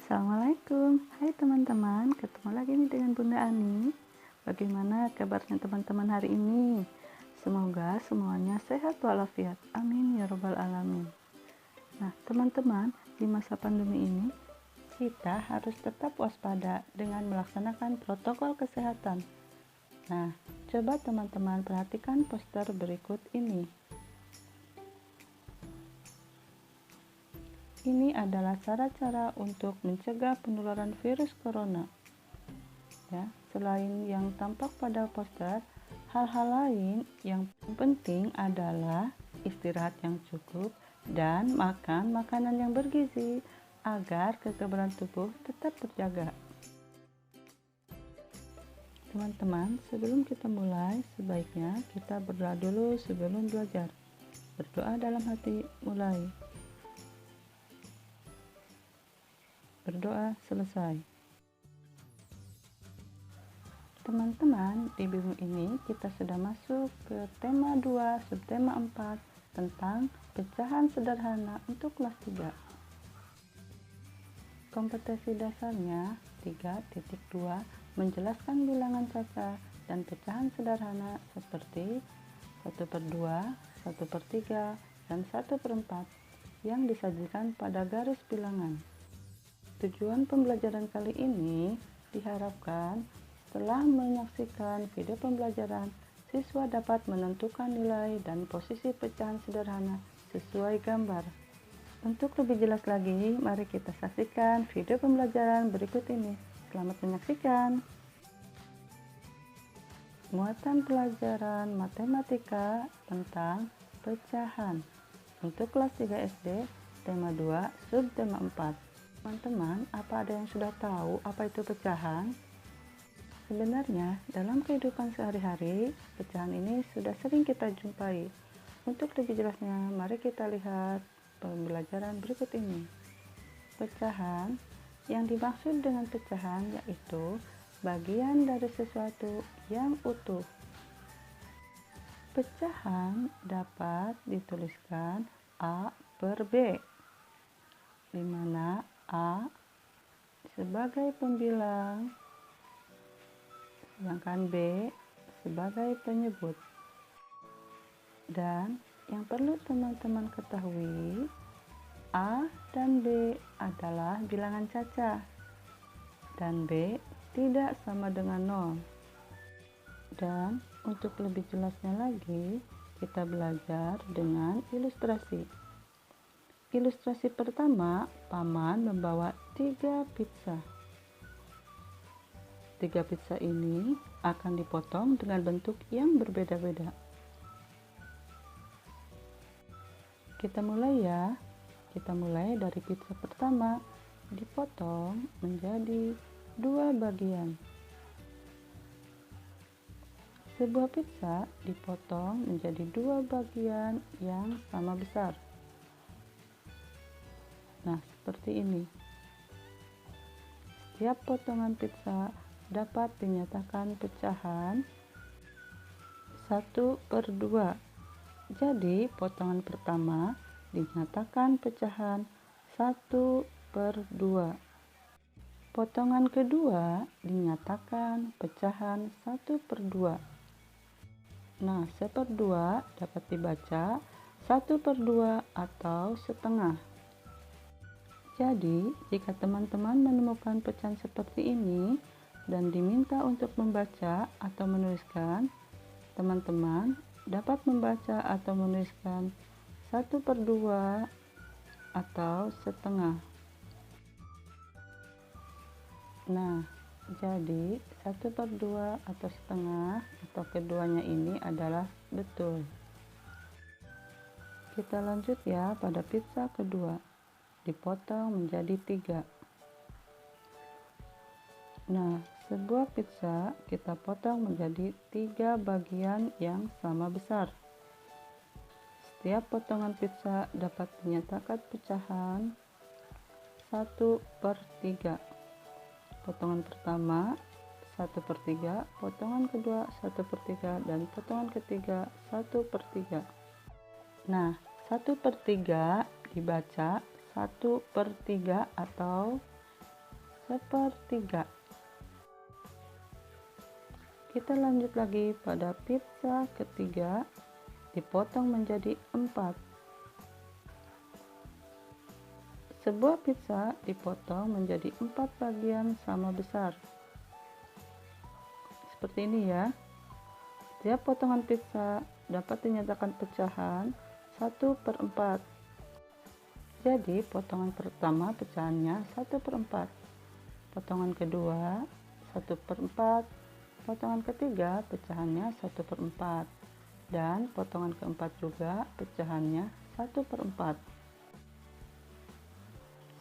Assalamualaikum. Hai teman-teman, ketemu lagi nih dengan Bunda Ani. Bagaimana kabarnya teman-teman hari ini? Semoga semuanya sehat walafiat. Amin ya robbal alamin. Nah teman-teman, di masa pandemi ini kita harus tetap waspada dengan melaksanakan protokol kesehatan. Nah, coba teman-teman perhatikan poster berikut ini. Ini adalah cara-cara untuk mencegah penularan virus corona. Ya, selain yang tampak pada poster, hal-hal lain yang penting adalah istirahat yang cukup dan makan makanan yang bergizi agar kekebalan tubuh tetap terjaga. Teman-teman, sebelum kita mulai, sebaiknya kita berdoa dulu sebelum belajar. Berdoa dalam hati, mulai. Berdoa selesai. Teman-teman, di minggu ini kita sudah masuk ke tema 2, subtema 4 tentang pecahan sederhana untuk kelas 3. Kompetensi dasarnya 3.2 menjelaskan bilangan caca dan pecahan sederhana seperti 1/2, 1/3, dan 1/4 yang disajikan pada garis bilangan. Tujuan pembelajaran kali ini diharapkan setelah menyaksikan video pembelajaran, siswa dapat menentukan nilai dan posisi pecahan sederhana sesuai gambar. Untuk lebih jelas lagi, mari kita saksikan video pembelajaran berikut ini. Selamat menyaksikan. Muatan pelajaran matematika tentang pecahan untuk kelas 3 SD, tema 2, subtema 4. Teman-teman, apa ada yang sudah tahu apa itu pecahan? Sebenarnya, dalam kehidupan sehari-hari, pecahan ini sudah sering kita jumpai. Untuk lebih jelasnya, mari kita lihat pembelajaran berikut ini. Pecahan, yang dimaksud dengan pecahan yaitu bagian dari sesuatu yang utuh. Pecahan dapat dituliskan A/B, di mana A sebagai pembilang, sedangkan B sebagai penyebut. Dan yang perlu teman-teman ketahui, A dan B adalah bilangan caca, dan B tidak sama dengan 0. Dan untuk lebih jelasnya lagi, kita belajar dengan ilustrasi. Ilustrasi pertama, paman membawa 3 pizza. 3 pizza ini akan dipotong dengan bentuk yang berbeda-beda. Kita mulai ya. Kita mulai dari pizza pertama, dipotong menjadi 2 bagian. Sebuah pizza dipotong menjadi 2 bagian yang sama besar. Nah, seperti ini. Setiap potongan pizza dapat dinyatakan pecahan 1/2. Jadi, potongan pertama dinyatakan pecahan 1/2. Potongan kedua dinyatakan pecahan 1/2. Nah, 1/2 dapat dibaca 1/2 atau setengah. Jadi, jika teman-teman menemukan pecahan seperti ini dan diminta untuk membaca atau menuliskan, teman-teman dapat membaca atau menuliskan 1/2 atau setengah. Nah, jadi 1/2 atau setengah atau keduanya ini adalah betul. Kita lanjut ya pada pizza kedua. Dipotong menjadi 3. Nah, sebuah pizza kita potong menjadi 3 bagian yang sama besar. Setiap potongan pizza dapat dinyatakan pecahan 1/3. Potongan pertama 1/3, potongan kedua 1/3, dan potongan ketiga 1/3. Nah, 1/3 dibaca 1/3 atau 1/3. Kita lanjut lagi pada pizza ketiga, dipotong menjadi 4. Sebuah pizza dipotong menjadi 4 bagian sama besar. Seperti ini ya. Setiap potongan pizza dapat dinyatakan pecahan 1/4. Jadi potongan pertama pecahannya 1/4. Potongan kedua 1/4. Potongan ketiga pecahannya 1/4. Dan potongan keempat juga pecahannya 1/4.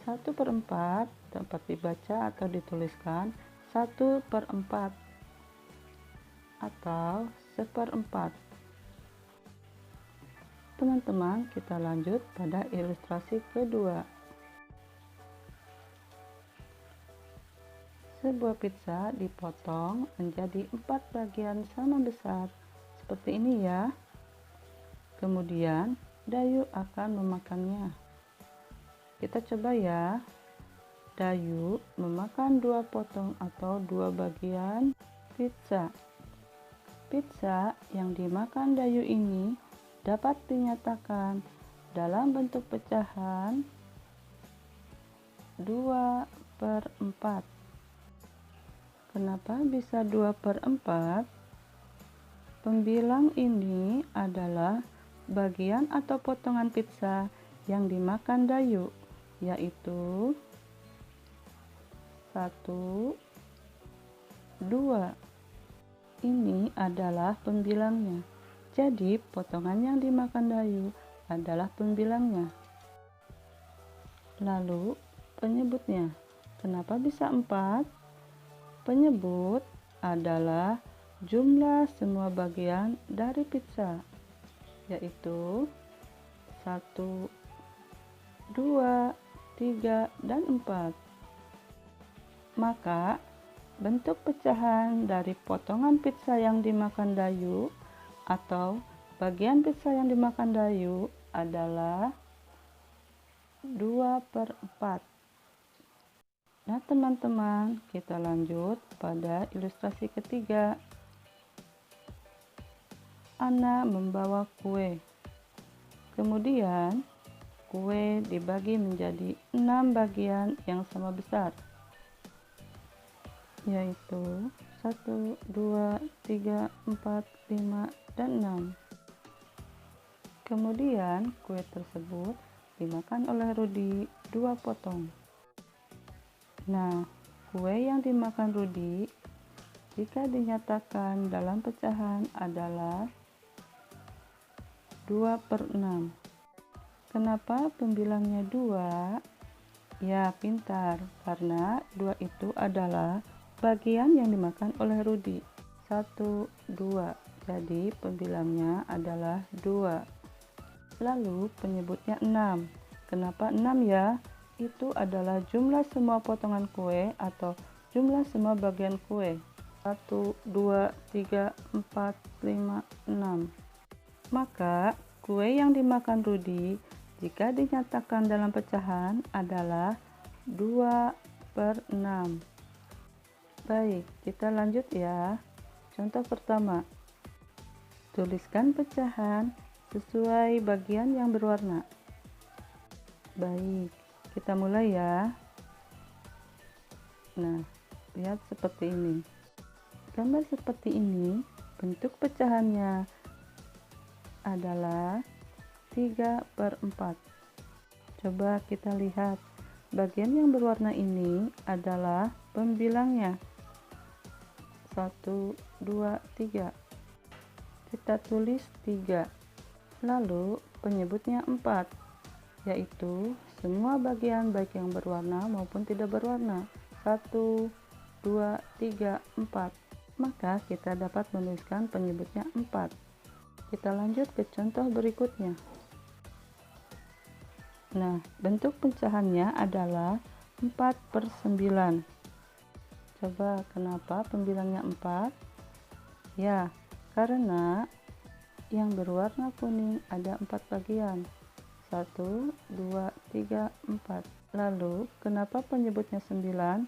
1/4 dapat dibaca atau dituliskan 1/4 atau 1/4. Teman-teman, kita lanjut pada ilustrasi kedua. Sebuah pizza dipotong menjadi 4 bagian sama besar seperti ini ya. Kemudian Dayu akan memakannya. Kita coba ya. Dayu memakan 2 potong atau 2 bagian pizza. Pizza yang dimakan Dayu ini dapat dinyatakan dalam bentuk pecahan 2/4. Kenapa bisa 2/4? Pembilang ini adalah bagian atau potongan pizza yang dimakan Dayu, yaitu 1, 2. Ini adalah pembilangnya. Jadi potongan yang dimakan Dayu adalah pembilangnya. Lalu penyebutnya. Kenapa bisa 4? Penyebut adalah jumlah semua bagian dari pizza, yaitu 1, 2, 3, dan 4. Maka bentuk pecahan dari potongan pizza yang dimakan Dayu atau bagian pizza yang dimakan Dayu adalah 2/4. Nah teman-teman, kita lanjut pada ilustrasi ketiga. Ana membawa kue. Kemudian kue dibagi menjadi 6 bagian yang sama besar, yaitu 1, 2, 3, 4, 5, dan 6. Kemudian kue tersebut dimakan oleh Rudi 2 potong. Nah, kue yang dimakan Rudi jika dinyatakan dalam pecahan adalah 2/6. Kenapa pembilangnya 2? Ya, pintar, karena 2 itu adalah bagian yang dimakan oleh Rudi. 1, 2. Jadi pembilangnya adalah 2. Lalu penyebutnya 6. Kenapa 6 ya? Itu adalah jumlah semua potongan kue atau jumlah semua bagian kue. 1, 2, 3, 4, 5, 6. Maka kue yang dimakan Rudi jika dinyatakan dalam pecahan adalah 2/6. Baik, kita lanjut ya. Contoh pertama. Tuliskan pecahan sesuai bagian yang berwarna. Baik, kita mulai ya. Nah, lihat seperti ini. Gambar seperti ini, bentuk pecahannya adalah 3/4. Coba kita lihat. Bagian yang berwarna ini adalah pembilangnya. 1, 2, 3. Kita tulis 3. Lalu penyebutnya 4, yaitu semua bagian baik yang berwarna maupun tidak berwarna. 1, 2, 3, 4. Maka kita dapat menuliskan penyebutnya 4. Kita lanjut ke contoh berikutnya. Nah, bentuk pecahannya adalah 4/9. Coba kenapa pembilangnya 4? Ya, karena yang berwarna kuning ada 4 bagian. 1, 2, 3, 4. Lalu, kenapa penyebutnya 9?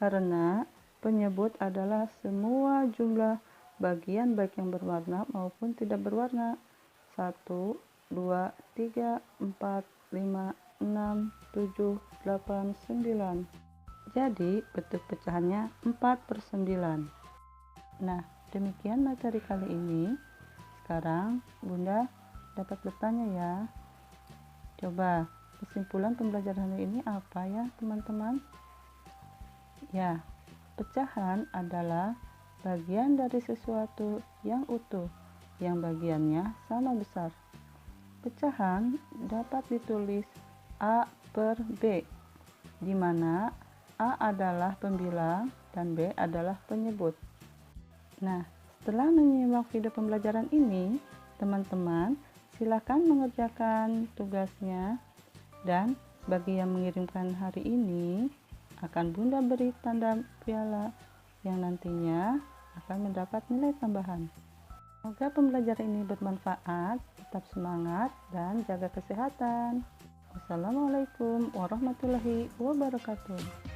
karena penyebut adalah semua jumlah bagian baik yang berwarna maupun tidak berwarna. 1, 2, 3, 4, 5, 6, 7, 8, 9. Jadi bentuk pecahannya 4/9. Nah, demikian materi kali ini. Sekarang Bunda dapat bertanya ya. Coba kesimpulan pembelajaran hari ini apa ya teman-teman? Ya, pecahan adalah bagian dari sesuatu yang utuh, yang bagiannya sama besar. Pecahan dapat ditulis A per B, di mana A adalah pembilang dan B adalah penyebut. Nah, setelah menyimak video pembelajaran ini, teman-teman silakan mengerjakan tugasnya, dan bagi yang mengirimkan hari ini akan Bunda beri tanda piala yang nantinya akan mendapat nilai tambahan. Semoga pembelajaran ini bermanfaat, tetap semangat dan jaga kesehatan. Wassalamualaikum warahmatullahi wabarakatuh.